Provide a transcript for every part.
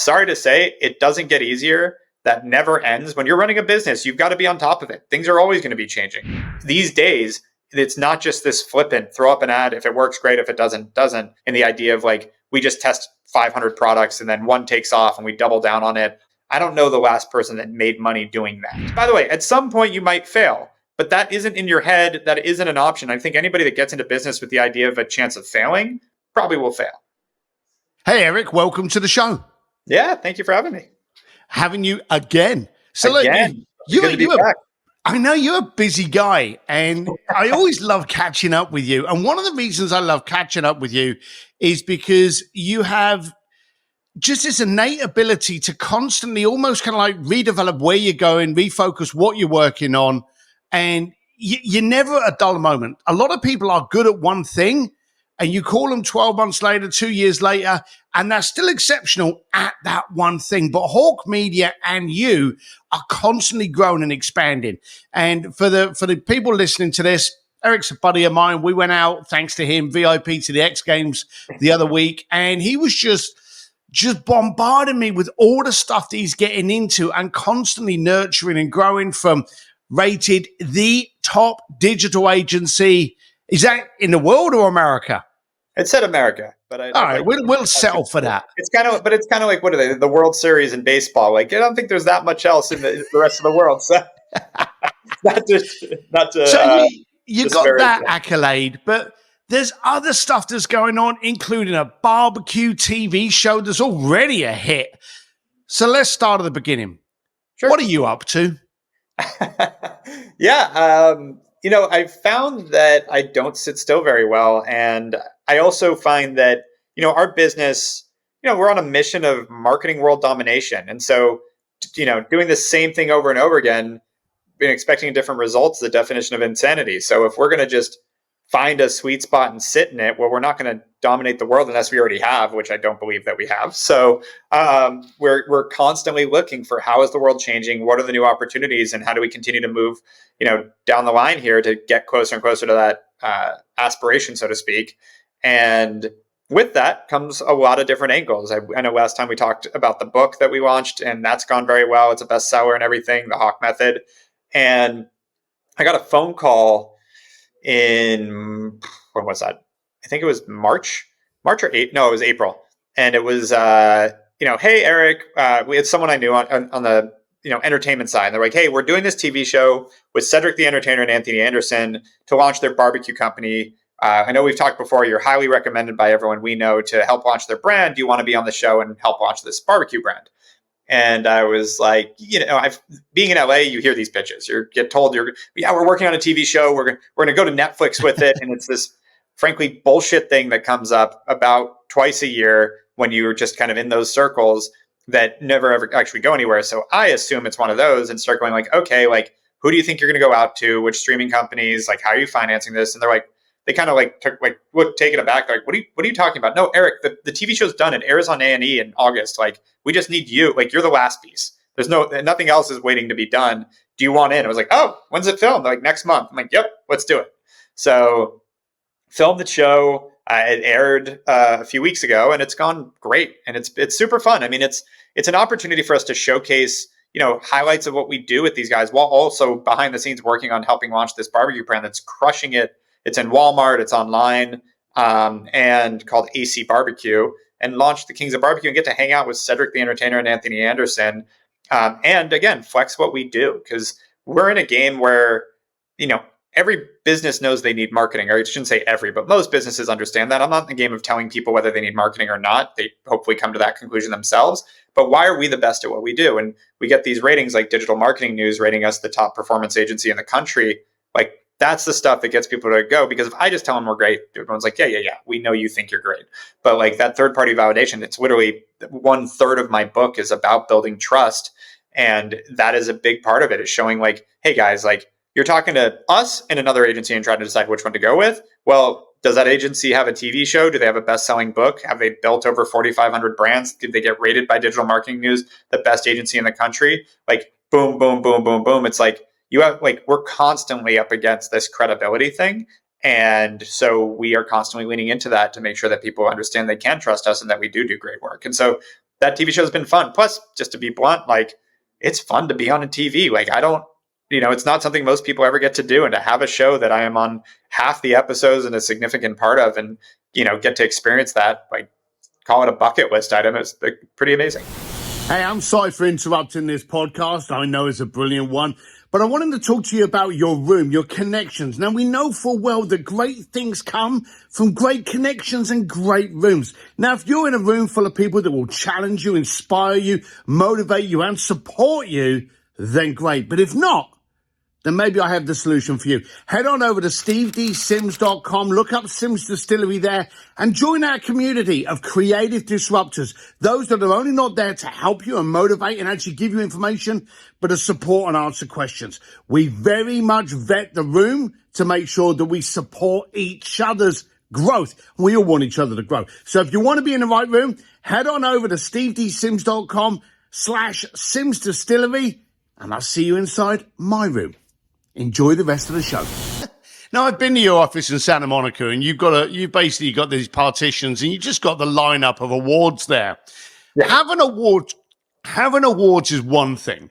sorry to say, it doesn't get easier. That never ends. When you're running a business, you've got to be on top of it. Things are always going to be changing. These days, it's not just this flippant, throw up an ad. If it works, great. If it doesn't. And the idea of like, we just test 500 products and then one takes off and we double down on it. I don't know the last person that made money doing that. By the way, at some point you might fail, but that isn't in your head. That isn't an option. I think anybody that gets into business with the idea of a chance of failing probably will fail. Hey, Erik, welcome to the show. Yeah, thank you for having me. Having you again. So again. I know you're a busy guy, and I always love catching up with you. And one of the reasons I love catching up with you is because you have just this innate ability to constantly almost kind of like redevelop where you're going, refocus what you're working on, and you're never a dull moment. A lot of people are good at one thing, and you call them 12 months later, 2 years later, and they're still exceptional at that one thing. But Hawk Media and you are constantly growing and expanding. And for the people listening to this, Erik's a buddy of mine. We went out, thanks to him, VIP to the X Games the other week, and he was just bombarding me with all the stuff that he's getting into and constantly nurturing and growing from rated the top digital agency. Is that in the world or America? It said America, but all right, we'll settle for that. It's kind of like, what are they? The World Series in baseball. Like, I don't think there's that much else in the rest of the world. So, you got that accolade, but there's other stuff that's going on, including a barbecue TV show that's already a hit. So let's start at the beginning. Sure. What are you up to? Yeah. I found that I don't sit still very well. And I also find that, our business, we're on a mission of marketing world domination. And so, doing the same thing over and over again and expecting different results, the definition of insanity. So if we're going to just find a sweet spot and sit in it, well, we're not going to dominate the world unless we already have, which I don't believe that we have. So we're constantly looking for how is the world changing? What are the new opportunities? And how do we continue to move, down the line here to get closer and closer to that aspiration, so to speak. And with that comes a lot of different angles. I know last time we talked about the book that we launched, and that's gone very well. It's a bestseller and everything, The Hawk Method. And I got a phone call in, when was that? I think it was March or April. No, it was April. And it was, hey, Erik, we had someone I knew on the, entertainment side. And they're like, hey, we're doing this TV show with Cedric the Entertainer and Anthony Anderson to launch their barbecue company. I know we've talked before. You're highly recommended by everyone we know to help launch their brand. Do you want to be on the show and help launch this barbecue brand? And I was like, being in LA, you hear these pitches. You get told we're working on a TV show. We're going to go to Netflix with it. And it's this, frankly, bullshit thing that comes up about twice a year when you're just kind of in those circles that never ever actually go anywhere. So I assume it's one of those and start going like, okay, like, who do you think you're going to go out to? Which streaming companies? Like, how are you financing this? And they're like, they kind of would take it aback. Like, what are you talking about? No, Erik, the TV show's done. It airs on A&E in August. Like, we just need you. Like, you're the last piece. There's nothing else is waiting to be done. Do you want in? I was like, oh, when's it filmed? They're like, next month. I'm like, yep, let's do it. So filmed the show. It aired a few weeks ago, and it's gone great. And it's super fun. I mean, it's an opportunity for us to showcase, highlights of what we do with these guys while also behind the scenes working on helping launch this barbecue brand that's crushing it. It's in Walmart, it's online, and called AC Barbecue, and launched the Kings of Barbecue and get to hang out with Cedric the Entertainer and Anthony Anderson. And again, flex what we do, because we're in a game where, every business knows they need marketing, or I shouldn't say every, but most businesses understand that. I'm not in the game of telling people whether they need marketing or not. They hopefully come to that conclusion themselves. But why are we the best at what we do? And we get these ratings like Digital Marketing News rating us the top performance agency in the country. Like, that's the stuff that gets people to go, because if I just tell them we're great, everyone's like, yeah, we know you think you're great. But like that third party validation, it's literally 1/3 of my book is about building trust. And that is a big part of it, is showing like, hey guys, like, you're talking to us and another agency and trying to decide which one to go with. Well, does that agency have a TV show? Do they have a best-selling book? Have they built over 4,500 brands? Did they get rated by Digital Marketing News the best agency in the country? Like, boom, boom, boom, boom, boom. It's like, we're constantly up against this credibility thing. And so we are constantly leaning into that to make sure that people understand they can trust us and that we do great work. And so that TV show has been fun. Plus, just to be blunt, like it's fun to be on a TV. Like I don't, it's not something most people ever get to do. And to have a show that I am on half the episodes and a significant part of, and, get to experience that, like call it a bucket list item, is pretty amazing. Hey, I'm sorry for interrupting this podcast. I know it's a brilliant one, but I wanted to talk to you about your room, your connections. Now, we know full well that great things come from great connections and great rooms. Now, if you're in a room full of people that will challenge you, inspire you, motivate you, and support you, then great. But if not, then maybe I have the solution for you. Head on over to stevesims.com, look up Sims Distillery there, and join our community of creative disruptors, those that are only not there to help you and motivate and actually give you information, but to support and answer questions. We very much vet the room to make sure that we support each other's growth. We all want each other to grow. So if you want to be in the right room, head on over to stevesims.com/Sims Distillery, and I'll see you inside my room. Enjoy the rest of the show. Now, I've been to your office in Santa Monica, and you've basically got these partitions, and you just got the lineup of awards there. Yeah. Having awards is one thing.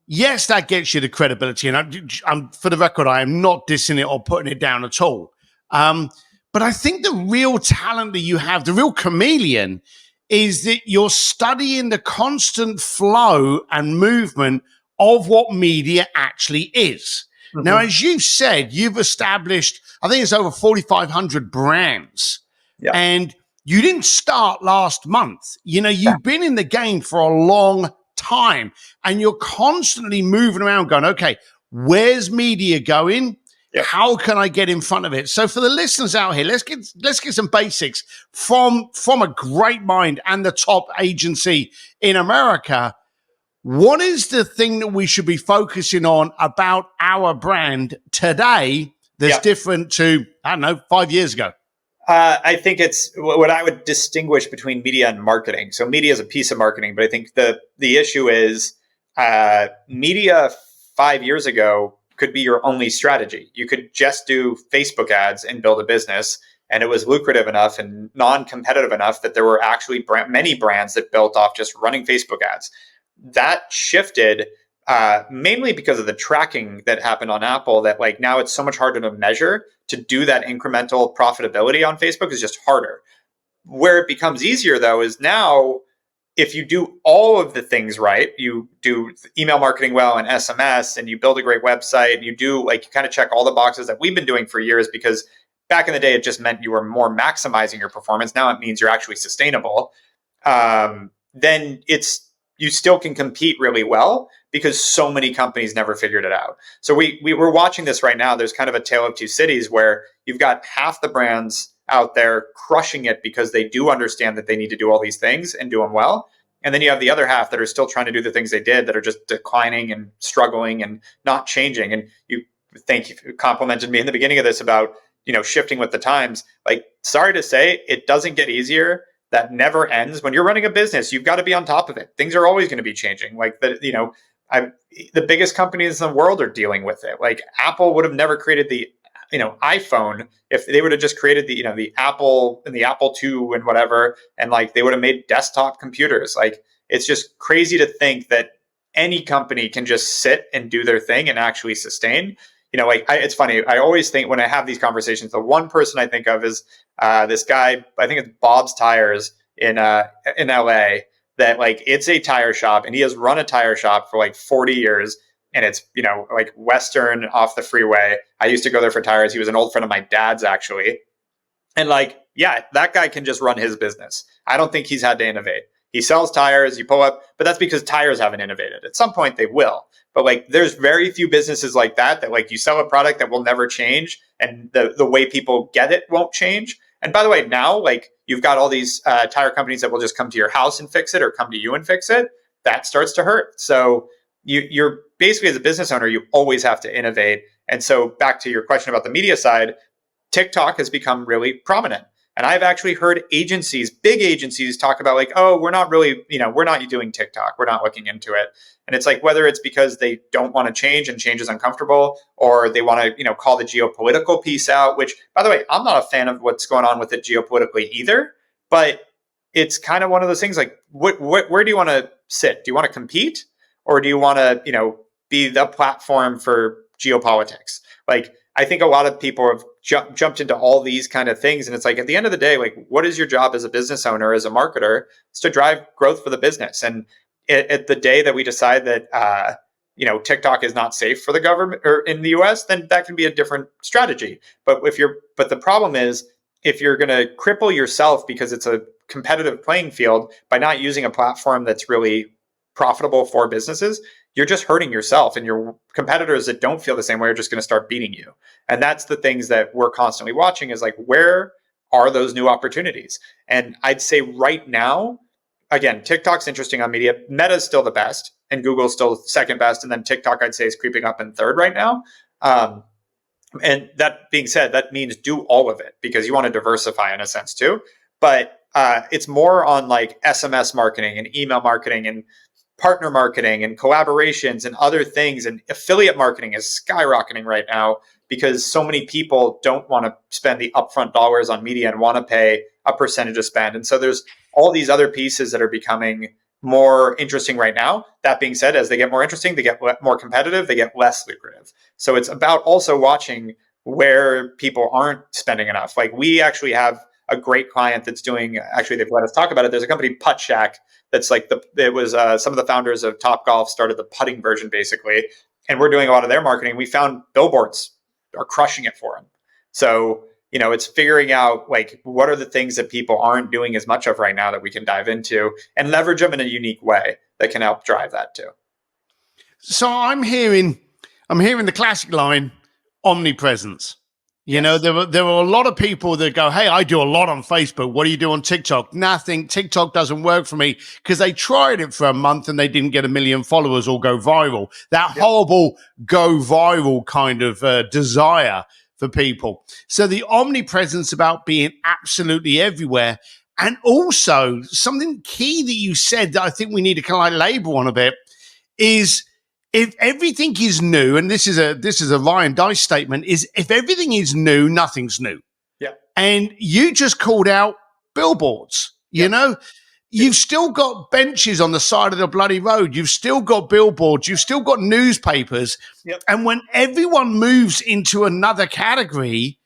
Yes, that gets you the credibility, and I'm for the record, I am not dissing it or putting it down at all. But I think the real talent that you have, the real chameleon, is that you're studying the constant flow and movement of what media actually is. Mm-hmm. Now, as you've said, you've established, I think it's over 4,500 brands. Yeah. And you didn't start last month. You've been in the game for a long time, and you're constantly moving around going, okay, where's media going? Yeah. How can I get in front of it? So for the listeners out here, let's get some basics from a great mind and the top agency in America. What is the thing that we should be focusing on about our brand today that's different to, 5 years ago? I think it's what I would distinguish between media and marketing. So media is a piece of marketing, but I think the issue is media 5 years ago could be your only strategy. You could just do Facebook ads and build a business, and it was lucrative enough and non-competitive enough that there were actually many brands that built off just running Facebook ads. That shifted mainly because of the tracking that happened on Apple, that like now it's so much harder to measure. To do that incremental profitability on Facebook is just harder. Where it becomes easier, though, is now if you do all of the things right, you do email marketing well and SMS, and you build a great website, and you kind of check all the boxes that we've been doing for years, because back in the day, it just meant you were more maximizing your performance. Now it means you're actually sustainable. Then you still can compete really well because so many companies never figured it out. So we're watching this right now. There's kind of a tale of two cities where you've got half the brands out there crushing it because they do understand that they need to do all these things and do them well. And then you have the other half that are still trying to do the things they did that are just declining and struggling and not changing. And you complimented me in the beginning of this about, shifting with the times. Like, sorry to say, it doesn't get easier. That never ends. When you're running a business, you've got to be on top of it. Things are always going to be changing. Like the biggest companies in the world are dealing with it. Like Apple would have never created the, iPhone if they would have just created the Apple and the Apple II and whatever, and like they would have made desktop computers. Like it's just crazy to think that any company can just sit and do their thing and actually sustain. It's funny. I always think when I have these conversations, the one person I think of is this guy. I think it's Bob's Tires in LA. That like it's a tire shop, and he has run a tire shop for like 40 years, and it's like Western off the freeway. I used to go there for tires. He was an old friend of my dad's actually, and that guy can just run his business. I don't think he's had to innovate. He sells tires. You pull up, but that's because tires haven't innovated. At some point, they will. But there's very few businesses like that you sell a product that will never change, and the way people get it won't change. And by the way, now you've got all these tire companies that will just come to your house and fix it, or come to you and fix it. That starts to hurt. So you're basically, as a business owner, you always have to innovate. And so back to your question about the media side, TikTok has become really prominent. And I've actually heard big agencies talk about we're not really, we're not doing TikTok. We're not looking into it. And it's whether it's because they don't want to change and change is uncomfortable, or they want to, call the geopolitical piece out, which, by the way, I'm not a fan of what's going on with it geopolitically either. But it's kind of one of those things like, where do you want to sit? Do you want to compete, or do you want to, be the platform for geopolitics? Like, I think a lot of people have jumped into all these kind of things. And it's like, at the end of the day, like, what is your job as a business owner, as a marketer? It's to drive growth for the business. And at the day that we decide that, TikTok is not safe for the government or in the US, then that can be a different strategy. But the problem is, if you're going to cripple yourself because it's a competitive playing field by not using a platform that's really profitable for businesses, you're just hurting yourself, and your competitors that don't feel the same way are just going to start beating you. And that's the things that we're constantly watching, is like, where are those new opportunities? And I'd say right now, again, TikTok's interesting on media. Meta's still the best, and Google's still second best. And then TikTok, I'd say, is creeping up in third right now. And that being said, that means do all of it, because you want to diversify in a sense too. But it's more on like SMS marketing and email marketing and partner marketing and collaborations and other things. And affiliate marketing is skyrocketing right now, because so many people don't want to spend the upfront dollars on media and want to pay a percentage of spend. And so there's all these other pieces that are becoming more interesting right now. That being said, as they get more interesting, they get more competitive, they get less lucrative. So it's about also watching where people aren't spending enough. Like, we actually have a great client that's doing, actually, they've let us talk about it. There's a company, Putt Shack, that's like some of the founders of Topgolf started the putting version, basically. And we're doing a lot of their marketing. We found billboards are crushing it for them. So, it's figuring out, like, what are the things that people aren't doing as much of right now that we can dive into and leverage them in a unique way that can help drive that too. So I'm hearing the classic line, omnipresence. Yes. There were a lot of people that go, hey, I do a lot on Facebook. What do you do on TikTok? Nothing. TikTok doesn't work for me, because they tried it for a month and they didn't get 1 million followers or go viral. That horrible go viral kind of desire for people. So the omnipresence about being absolutely everywhere. And also something key that you said that I think we need to kind of like label on a bit is, if everything is new, and this is a Ryan Dice statement, is if everything is new, nothing's new. Yeah. And you just called out billboards. You've still got benches on the side of the bloody road. You've still got billboards. You've still got newspapers. Yep. And when everyone moves into another category,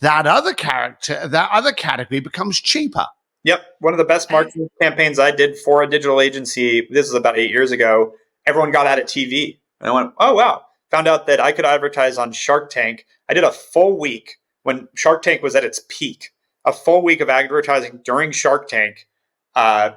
that other category becomes cheaper. Yep. One of the best marketing campaigns I did for a digital agency, this was about 8 years ago, everyone got out of TV. And I went, oh, wow. Found out that I could advertise on Shark Tank. I did a full week when Shark Tank was at its peak, a full week of advertising during Shark Tank. I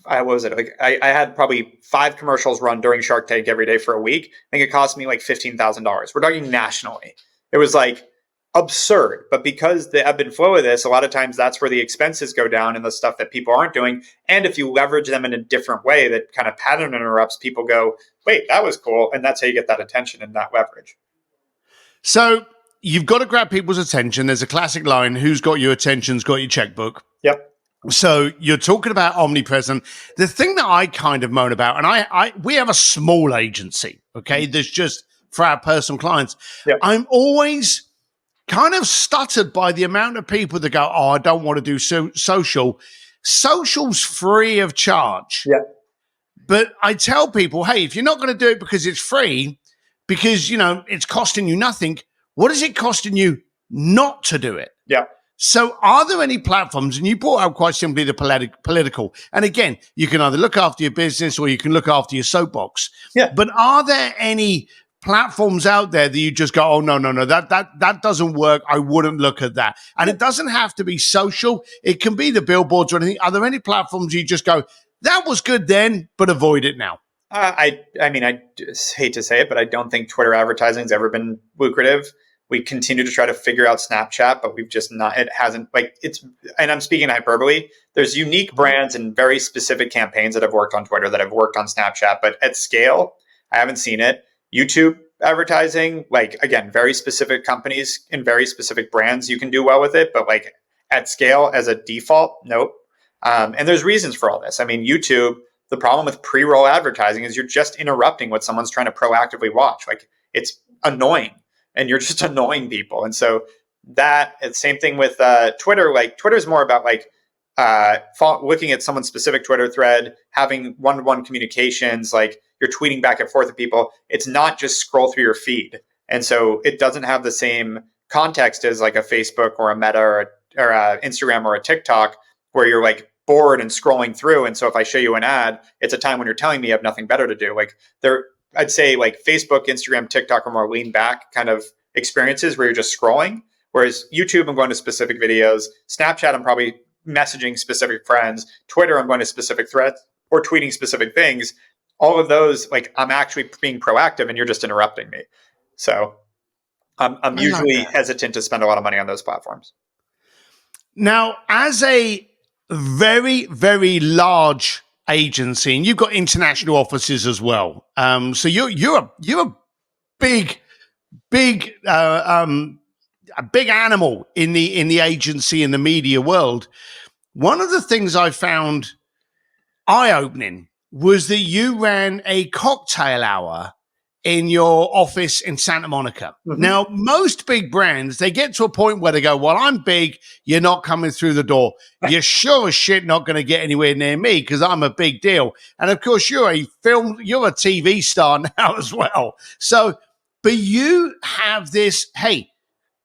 had probably 5 commercials run during Shark Tank every day for a week. I think it cost me like $15,000. We're talking nationally. It was like absurd. But because the ebb and flow of this, a lot of times that's where the expenses go down and the stuff that people aren't doing. And if you leverage them in a different way that kind of pattern interrupts, people go, wait, that was cool. And that's how you get that attention and that leverage. So you've got to grab people's attention. There's a classic line, who's got your attention's got your checkbook. Yep. So you're talking about omnipresent. The thing that I kind of moan about, and we have a small agency, okay? There's just for our personal clients. Yep. I'm always kind of stuttered by the amount of people that go, oh, I don't want to do social. Social's free of charge. Yeah. But I tell people, hey, if you're not going to do it because it's free, because, it's costing you nothing, what is it costing you not to do it? Yeah. So are there any platforms, and you brought out quite simply the political, and again, you can either look after your business or you can look after your soapbox. Yeah. But are there any platforms out there that you just go, oh, no, that doesn't work. I wouldn't look at that. And it doesn't have to be social. It can be the billboards or anything. Are there any platforms you just go, that was good then, but avoid it now? I mean, I just hate to say it, but I don't think Twitter advertising has ever been lucrative. We continue to try to figure out Snapchat, but we've just not, it hasn't, like, it's, and I'm speaking hyperbole. There's unique brands and very specific campaigns that have worked on Twitter that have worked on Snapchat, but at scale, I haven't seen it. YouTube advertising, like, again, very specific companies and very specific brands, you can do well with it, but like at scale as a default, nope. And there's reasons for all this. I mean, YouTube, the problem with pre-roll advertising is you're just interrupting what someone's trying to proactively watch. Like, it's annoying and you're just annoying people. And so that, same thing with Twitter. Like, Twitter's more about like looking at someone's specific Twitter thread, having one-to-one communications, like you're tweeting back and forth with people. It's not just scroll through your feed. And so it doesn't have the same context as like a Facebook or a Meta or a Instagram or a TikTok, where you're like bored and scrolling through. And so if I show you an ad, it's a time when you're telling me you have nothing better to do. Like I'd say like Facebook, Instagram, TikTok are more lean back kind of experiences where you're just scrolling. Whereas YouTube, I'm going to specific videos. Snapchat, I'm probably messaging specific friends. Twitter, I'm going to specific threads or tweeting specific things. All of those, like I'm actually being proactive and you're just interrupting me. So I'm usually hesitant to spend a lot of money on those platforms. Now, as a very, very large agency, and you've got international offices as well, so you're a big a big animal in the agency and the media world. One of the things I found eye-opening was that you ran a cocktail hour in your office in Santa Monica. Mm-hmm. Now, most big brands, they get to a point where they go, well, I'm big, you're not coming through the door. You're sure as shit not going to get anywhere near me because I'm a big deal. And of course, you're a TV star now as well. So, but you have this, hey,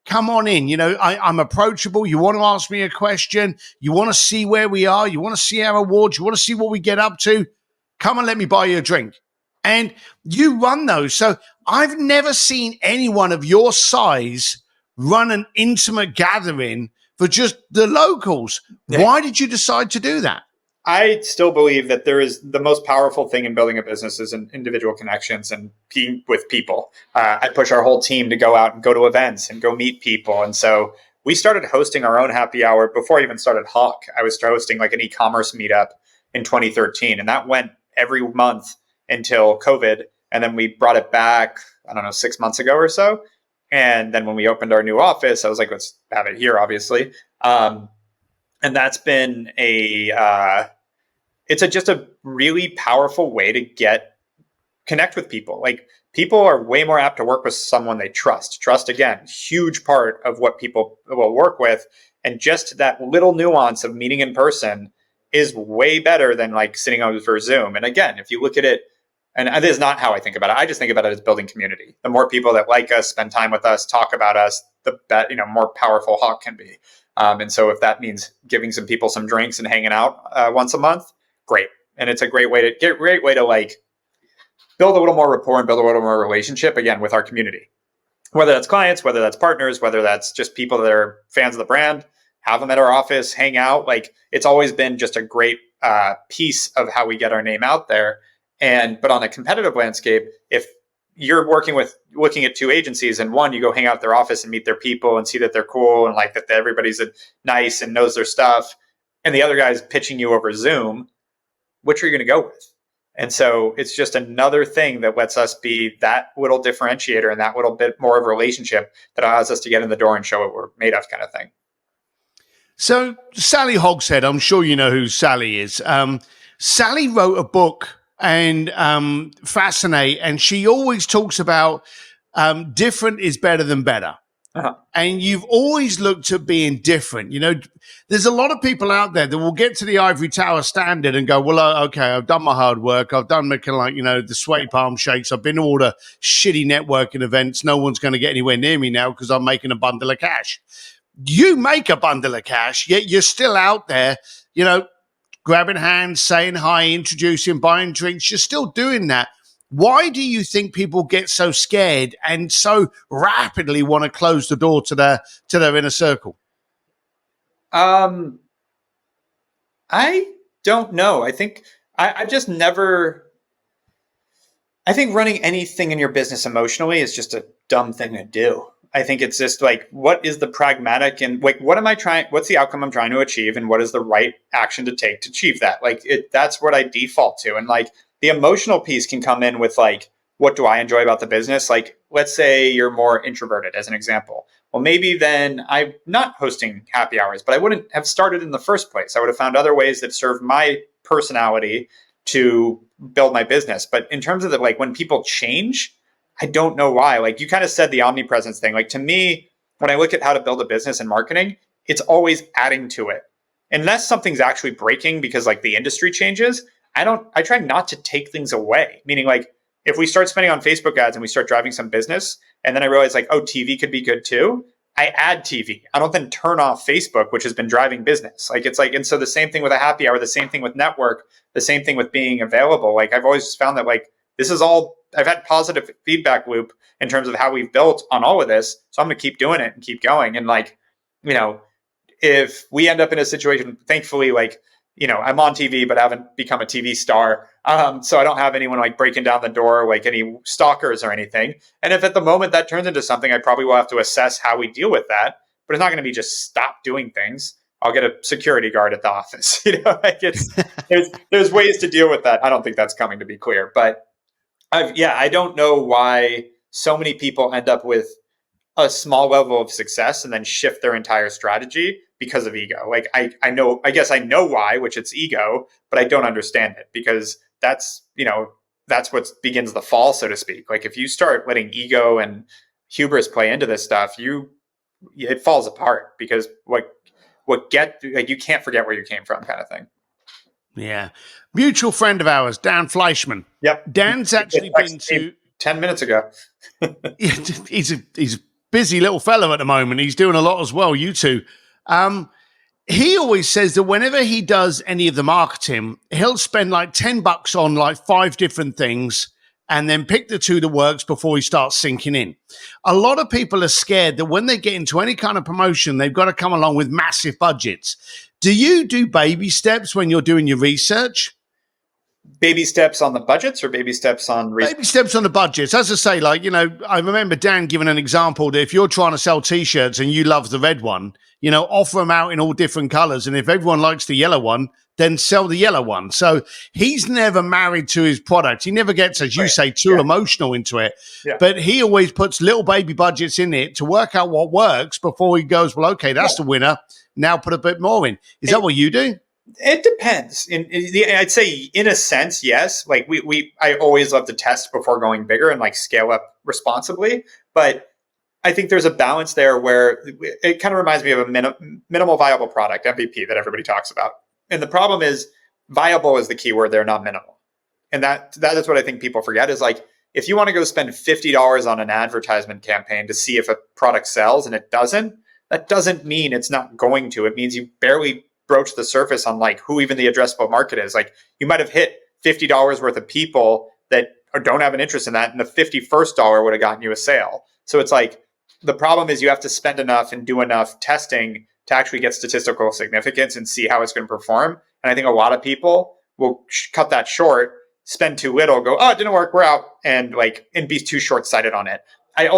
come on in. You know, I'm approachable. You want to ask me a question. You want to see where we are. You want to see our awards. You want to see what we get up to. Come and let me buy you a drink. And you run those. So I've never seen anyone of your size run an intimate gathering for just the locals. Yeah. Why did you decide to do that? I still believe that there is the most powerful thing in building a business is in individual connections and being with people. I push our whole team to go out and go to events and go meet people. And so we started hosting our own happy hour before I even started Hawk. I was hosting like an e-commerce meetup in 2013, and that went every month until COVID. And then we brought it back, 6 months ago or so. And then when we opened our new office, I was like, let's have it here, obviously. And that's been just a really powerful way to connect with people. Like people are way more apt to work with someone they trust. Trust, again, huge part of what people will work with. And just that little nuance of meeting in person is way better than like sitting over Zoom. And again, if you look at it, and this is not how I think about it, I just think about it as building community. The more people that like us, spend time with us, talk about us, the more powerful Hawk can be. And so if that means giving some people some drinks and hanging out once a month, great. And it's a great way to like build a little more rapport and build a little more relationship, again, with our community. Whether that's clients, whether that's partners, whether that's just people that are fans of the brand, have them at our office, hang out. Like it's always been just a great piece of how we get our name out there. But on a competitive landscape, if you're looking at two agencies and one, you go hang out at their office and meet their people and see that they're cool and like that everybody's nice and knows their stuff, and the other guy's pitching you over Zoom, which are you going to go with? And so it's just another thing that lets us be that little differentiator and that little bit more of a relationship that allows us to get in the door and show what we're made of, kind of thing. So Sally Hogshead, I'm sure you know who Sally is. Sally wrote a book and Fascinate, and she always talks about different is better than better. Uh-huh. And you've always looked at being different. You know, there's a lot of people out there that will get to the ivory tower standard and go, well, okay, I've done my hard work. I've done the sweaty palm shakes. I've been to all the shitty networking events. No one's going to get anywhere near me now because I'm making a bundle of cash. You make a bundle of cash, yet you're still out there, grabbing hands, saying hi, introducing, buying drinks. You're still doing that. Why do you think people get so scared and so rapidly want to close the door to their inner circle? I don't know. I think I've just never. I think running anything in your business emotionally is just a dumb thing to do. I think it's just like, what is the pragmatic and like, what's the outcome I'm trying to achieve, and what is the right action to take to achieve that? Like, that's what I default to. And like the emotional piece can come in with like, what do I enjoy about the business? Like, let's say you're more introverted as an example. Well, maybe then I'm not hosting happy hours, but I wouldn't have started in the first place. I would have found other ways that serve my personality to build my business. But in terms of like when people change, I don't know why. Like you kind of said the omnipresence thing. Like to me, when I look at how to build a business and marketing, it's always adding to it. unless something's actually breaking because like the industry changes, I try not to take things away. Meaning like if we start spending on Facebook ads and we start driving some business, and then I realize like, oh, TV could be good too, I add TV. I don't then turn off Facebook, which has been driving business. Like it's like, and so the same thing with a happy hour, the same thing with network, the same thing with being available. Like I've always found that like this is all, I've had positive feedback loop in terms of how we've built on all of this. So I'm going to keep doing it and keep going. And like, if we end up in a situation, thankfully, like, I'm on TV, but I haven't become a TV star. So I don't have anyone like breaking down the door, like any stalkers or anything. And if at the moment that turns into something, I probably will have to assess how we deal with that. But it's not going to be just stop doing things. I'll get a security guard at the office. Like there's ways to deal with that. I don't think that's coming, to be clear. But I don't know why so many people end up with a small level of success and then shift their entire strategy because of ego. Like I guess I know why, which it's ego, but I don't understand it because that's what begins the fall, so to speak. Like if you start letting ego and hubris play into this stuff, it falls apart because you can't forget where you came from, kind of thing. Yeah. Mutual friend of ours, Dan Fleischman. Yep. Dan's actually been to 10 minutes ago. he's a busy little fellow at the moment. He's doing a lot as well, you two. He always says that whenever he does any of the marketing, he'll spend like $10 on like 5 different things and then pick the 2 that works before he starts sinking in. A lot of people are scared that when they get into any kind of promotion, they've got to come along with massive budgets. Do you do baby steps when you're doing your research? Baby steps on the budgets or baby steps on research? Baby steps on the budgets. As I say, like, I remember Dan giving an example that if you're trying to sell T-shirts and you love the red one, offer them out in all different colors. And if everyone likes the yellow one, then sell the yellow one. So he's never married to his product. He never gets, as you say, too emotional into it. Yeah. But he always puts little baby budgets in it to work out what works before he goes, well, okay, that's the winner. Now put a bit more in. Is that what you do? It depends. I'd say in a sense, yes. Like I always love to test before going bigger and like scale up responsibly. But I think there's a balance there where it kind of reminds me of a minimal viable product, MVP, that everybody talks about. And the problem is viable is the key word there, not minimal. And that is what I think people forget is like, if you want to go spend $50 on an advertisement campaign to see if a product sells and it doesn't, that doesn't mean it's not going to. It means you barely broach the surface on like who even the addressable market is. Like you might have hit $50 worth of people that don't have an interest in that, and the $51st would have gotten you a sale. So it's like the problem is you have to spend enough and do enough testing to actually get statistical significance and see how it's going to perform. And I think a lot of people will cut that short, spend too little, go, oh, it didn't work, we're out, and be too short-sighted on it. I'm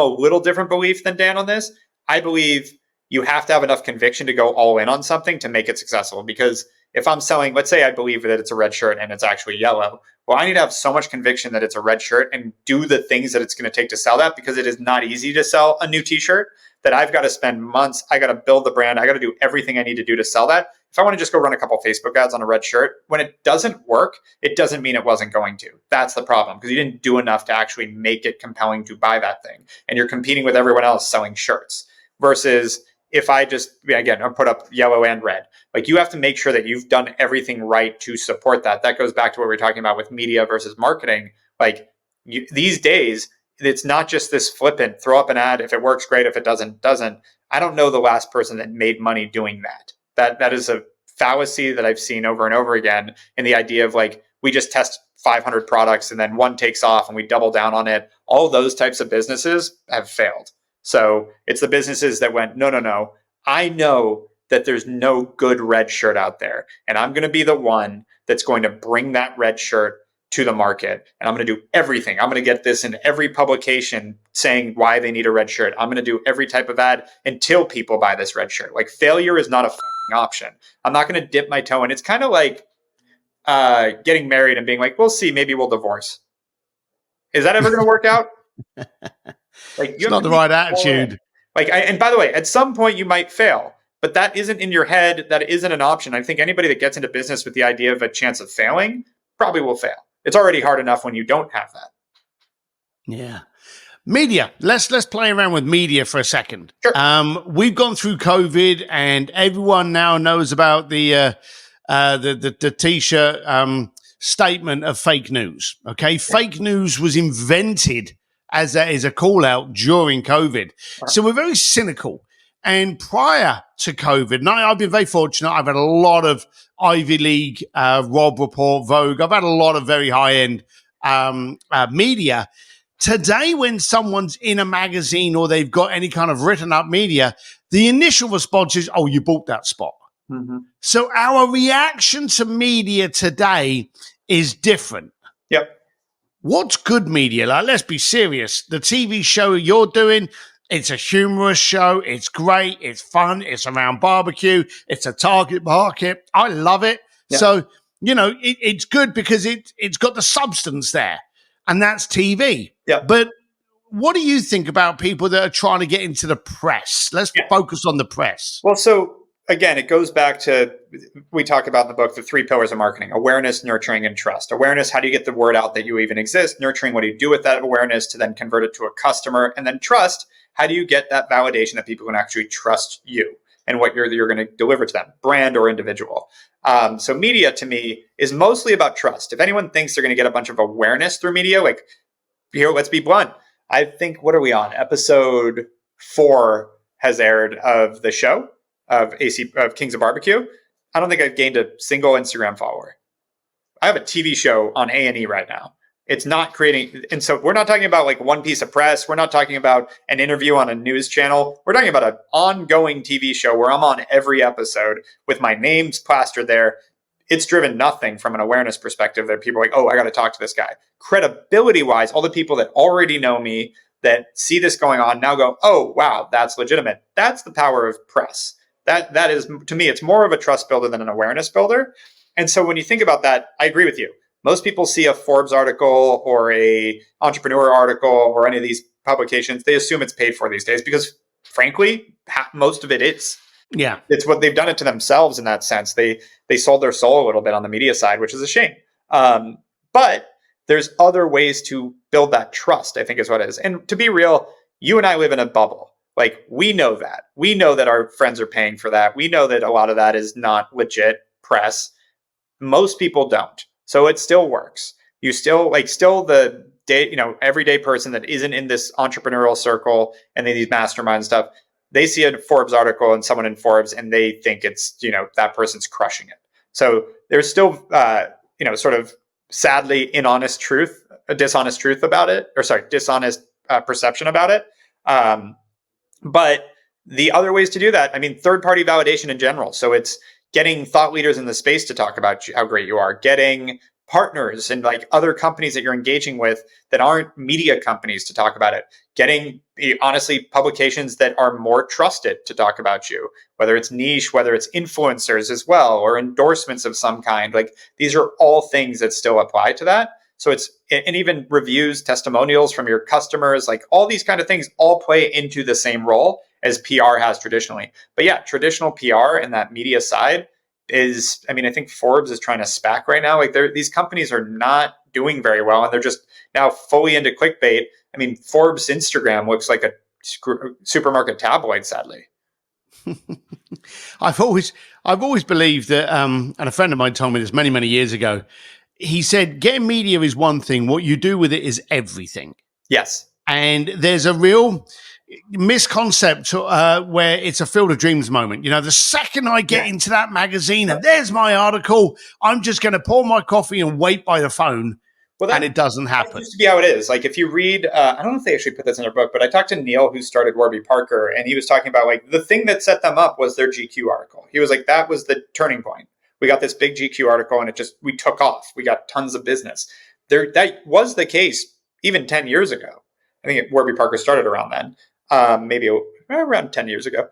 a little different belief than Dan on this. I believe you have to have enough conviction to go all in on something to make it successful. Because if I'm selling, let's say I believe that it's a red shirt and it's actually yellow. Well, I need to have so much conviction that it's a red shirt and do the things that it's going to take to sell that, because it is not easy to sell a new t-shirt, that I've got to spend months. I got to build the brand. I got to do everything I need to do to sell that. If I want to just go run a couple Facebook ads on a red shirt, when it doesn't work, it doesn't mean it wasn't going to. That's the problem, because you didn't do enough to actually make it compelling to buy that thing. And you're competing with everyone else selling shirts versus if I just, again, I put up yellow and red. Like you have to make sure that you've done everything right to support that. That goes back to what we were talking about with media versus marketing. These days, it's not just this flippant, throw up an ad. If it works, great. If it doesn't. I don't know the last person that made money doing that. That is a fallacy that I've seen over and over again. And the idea of we just test 500 products and then one takes off and we double down on it. All those types of businesses have failed. So it's the businesses that went, no. I know that there's no good red shirt out there. And I'm going to be the one that's going to bring that red shirt to the market. And I'm going to do everything. I'm going to get this in every publication saying why they need a red shirt. I'm going to do every type of ad until people buy this red shirt. Failure is not a fucking option. I'm not going to dip my toe in. It's kind of like getting married and being like, we'll see, maybe we'll divorce. Is that ever going to work out? It's not the right attitude. And by the way, at some point you might fail, but that isn't in your head. That isn't an option. I think anybody that gets into business with the idea of a chance of failing probably will fail. It's already hard enough when you don't have that. Yeah. Media. Let's play around with media for a second. Sure. We've gone through COVID, and everyone now knows about the T-shirt statement of fake news. Okay, fake news was invented as a call out during COVID. So we're very cynical. And prior to COVID, and I've been very fortunate. I've had a lot of Ivy League, Rob Report, Vogue. I've had a lot of very high end media. Today, when someone's in a magazine or they've got any kind of written up media, the initial response is, "Oh, you bought that spot." Mm-hmm. So our reaction to media today is different. Yep. What's good media? Like, let's be serious. The TV show you're doing, it's a humorous show. It's great. It's fun. It's around barbecue. It's a target market. I love it. Yep. So, it's good because it's got the substance there, and that's TV. Yeah. But what do you think about people that are trying to get into the press? Let's focus on the press. Well, so again, it goes back to, we talk about in the book, the 3 pillars of marketing: awareness, nurturing, and trust. Awareness, how do you get the word out that you even exist? Nurturing, what do you do with that awareness to then convert it to a customer? And then trust, how do you get that validation that people can actually trust you and what you're going to deliver to them, brand or individual? So media to me is mostly about trust. If anyone thinks they're going to get a bunch of awareness through media, like, here, let's be blunt. I think, what are we on? Episode 4 has aired of the show of Kings of Barbecue. I don't think I've gained a single Instagram follower. I have a TV show on A&E right now. It's not creating, and so we're not talking about like one piece of press. We're not talking about an interview on a news channel. We're talking about an ongoing TV show where I'm on every episode with my name's plastered there. It's driven nothing from an awareness perspective that people are like, oh, I got to talk to this guy. Credibility wise, all the people that already know me, that see this going on, now go, oh, wow, that's legitimate. That's the power of press. That is, to me, it's more of a trust builder than an awareness builder. And so when you think about that, I agree with you. Most people see a Forbes article or a entrepreneur article or any of these publications, they assume it's paid for these days because, frankly, most of it is. Yeah, it's what they've done it to themselves in that sense. They sold their soul a little bit on the media side, which is a shame. But there's other ways to build that trust, I think is what it is. And to be real, you and I live in a bubble. Like, we know that. We know that our friends are paying for that. We know that a lot of that is not legit press. Most people don't. So it still works. You still the day, everyday person that isn't in this entrepreneurial circle and these mastermind stuff, they see a Forbes article and someone in Forbes and they think it's, that person's crushing it. So there's still, sort of sadly dishonest truth about it, dishonest perception about it. But the other ways to do that, third-party validation in general. So it's getting thought leaders in the space to talk about how great you are, getting partners and like other companies that you're engaging with that aren't media companies to talk about it, getting honestly publications that are more trusted to talk about you, whether it's niche, whether it's influencers as well, or endorsements of some kind. Like, these are all things that still apply to that. So and even reviews, testimonials from your customers, like all these kind of things all play into the same role as PR has traditionally. But yeah, traditional PR and that media side is, I think Forbes is trying to SPAC right now. Like, these companies are not doing very well, and they're just now fully into clickbait. Forbes Instagram looks like a supermarket tabloid, sadly. I've always believed that, and a friend of mine told me this many, many years ago. He said, getting media is one thing. What you do with it is everything. Yes. And there's a real misconcept where it's a Field of Dreams moment. The second I get into that magazine and there's my article, I'm just going to pour my coffee and wait by the phone. And it doesn't happen. That used to be how it is. Like, if you read, I don't know if they actually put this in their book, but I talked to Neil, who started Warby Parker, and he was talking about, like, the thing that set them up was their GQ article. He was like, that was the turning point. We got this big GQ article and we took off. We got tons of business. That was the case even 10 years ago. I think Warby Parker started around then, maybe around 10 years ago.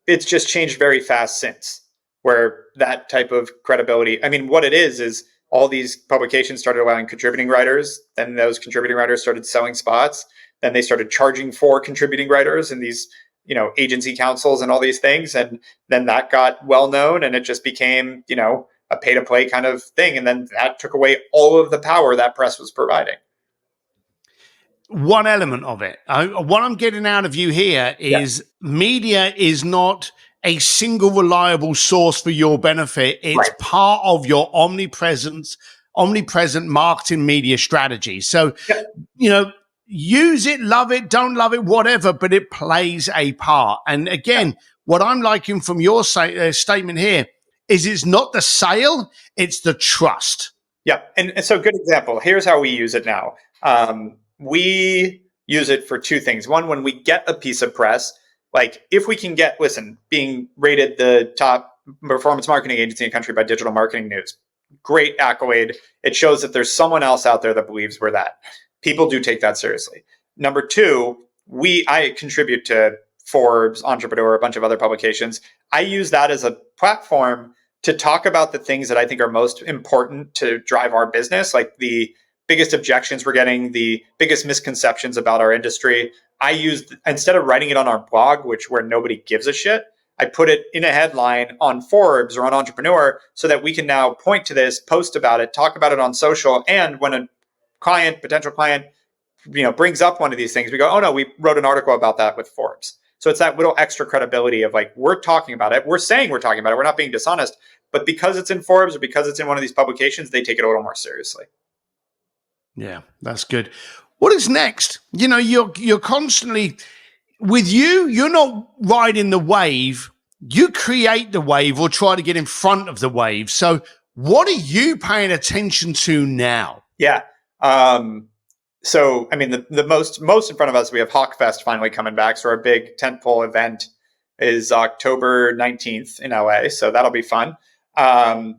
It's just changed very fast since, where that type of credibility, what it is all these publications started allowing contributing writers. Then those contributing writers started selling spots. Then they started charging for contributing writers and these, agency councils and all these things. And then that got well known and it just became, a pay to play kind of thing. And then that took away all of the power that press was providing. one element of it. What I'm getting out of you here is media is not a single reliable source for your benefit. It's part of your omnipresent marketing media strategy. So, use it, love it, don't love it, whatever, but it plays a part. And again, what I'm liking from your statement here is it's not the sale, it's the trust. Yeah. And so good example. Here's how we use it now. We use it for two things. One, when we get a piece of press, like if we can get, being rated the top performance marketing agency in the country by Digital Marketing News, great accolade. It shows that there's someone else out there that believes we're that. People do take that seriously. Number two, I contribute to Forbes, Entrepreneur, a bunch of other publications. I use that as a platform to talk about the things that I think are most important to drive our business, like the biggest objections we're getting, the biggest misconceptions about our industry. I used, instead of writing it on our blog, where nobody gives a shit, I put it in a headline on Forbes or on Entrepreneur so that we can now point to this, post about it, talk about it on social. And when a potential client, brings up one of these things, we go, oh no, we wrote an article about that with Forbes. So it's that little extra credibility of like, we're talking about it. We're saying we're talking about it. We're not being dishonest, but because it's in Forbes or because it's in one of these publications, they take it a little more seriously. Yeah, that's good. What is next? You're constantly with you're not riding the wave. You create the wave or try to get in front of the wave. So what are you paying attention to now? Yeah. So, I mean, the most in front of us, we have Hawkfest finally coming back. So our big tentpole event is October 19th in LA. So that'll be fun. How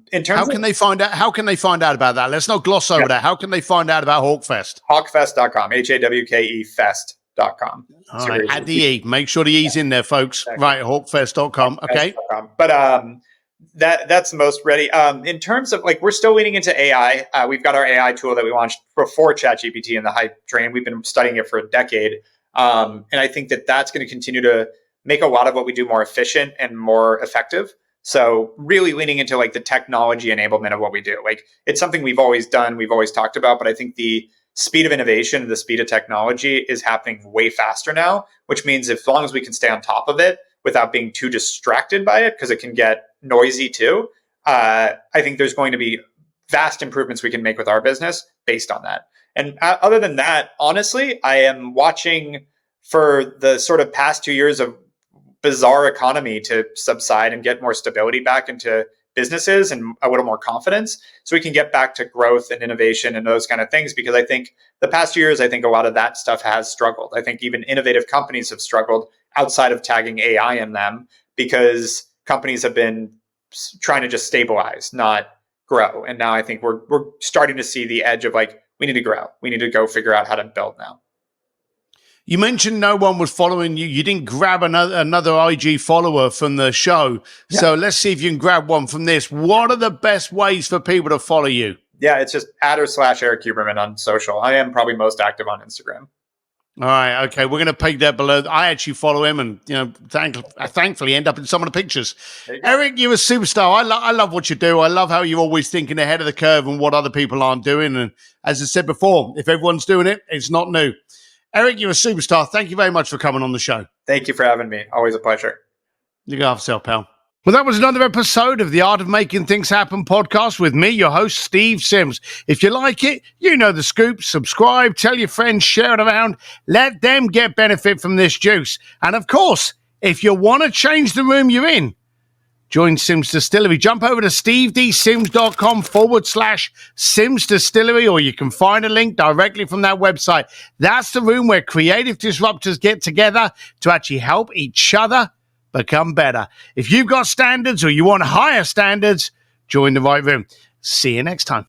can they find out about that? Let's not gloss over that. How can they find out about Hawkfest? Hawkfest.com, HAWKE fest.com. All right, add the E. Make sure the E's in there, folks. Exactly. Right, hawkfest.com. Okay. But that's the most ready. In terms of we're still leaning into AI. We've got our AI tool that we launched before ChatGPT and the hype train. We've been studying it for a decade. And I think that's going to continue to make a lot of what we do more efficient and more effective. So really leaning into the technology enablement of what we do. It's something we've always done, we've always talked about, but I think the speed of innovation, the speed of technology is happening way faster now, which means as long as we can stay on top of it without being too distracted by it, because it can get noisy too, I think there's going to be vast improvements we can make with our business based on that. And other than that, honestly, I am watching for the sort of past 2 years of bizarre economy to subside and get more stability back into businesses and a little more confidence so we can get back to growth and innovation and those kind of things. Because I think the past 2 years, I think a lot of that stuff has struggled. I think even innovative companies have struggled outside of tagging AI in them because companies have been trying to just stabilize, not grow. And now I think we're starting to see the edge of we need to grow. We need to go figure out how to build now. You mentioned no one was following you. You didn't grab another IG follower from the show. Yeah. So let's see if you can grab one from this. What are the best ways for people to follow you? Yeah, it's just @/Erik Huberman on social. I am probably most active on Instagram. All right. Okay. We're going to peg that below. I actually follow him and, thankfully end up in some of the pictures. Erik, you're a superstar. I love what you do. I love how you're always thinking ahead of the curve and what other people aren't doing. And as I said before, if everyone's doing it, it's not new. Erik, you're a superstar. Thank you very much for coming on the show. Thank you for having me. Always a pleasure. Look after yourself, pal. Well, that was another episode of the Art of Making Things Happen podcast with me, your host, Steve Sims. If you like it, you know the scoop. Subscribe, tell your friends, share it around. Let them get benefit from this juice. And of course, if you want to change the room you're in, join Sims Distillery. Jump over to stevedsims.com/Sims Distillery, or you can find a link directly from that website. That's the room where creative disruptors get together to actually help each other become better. If you've got standards or you want higher standards, join the right room. See you next time.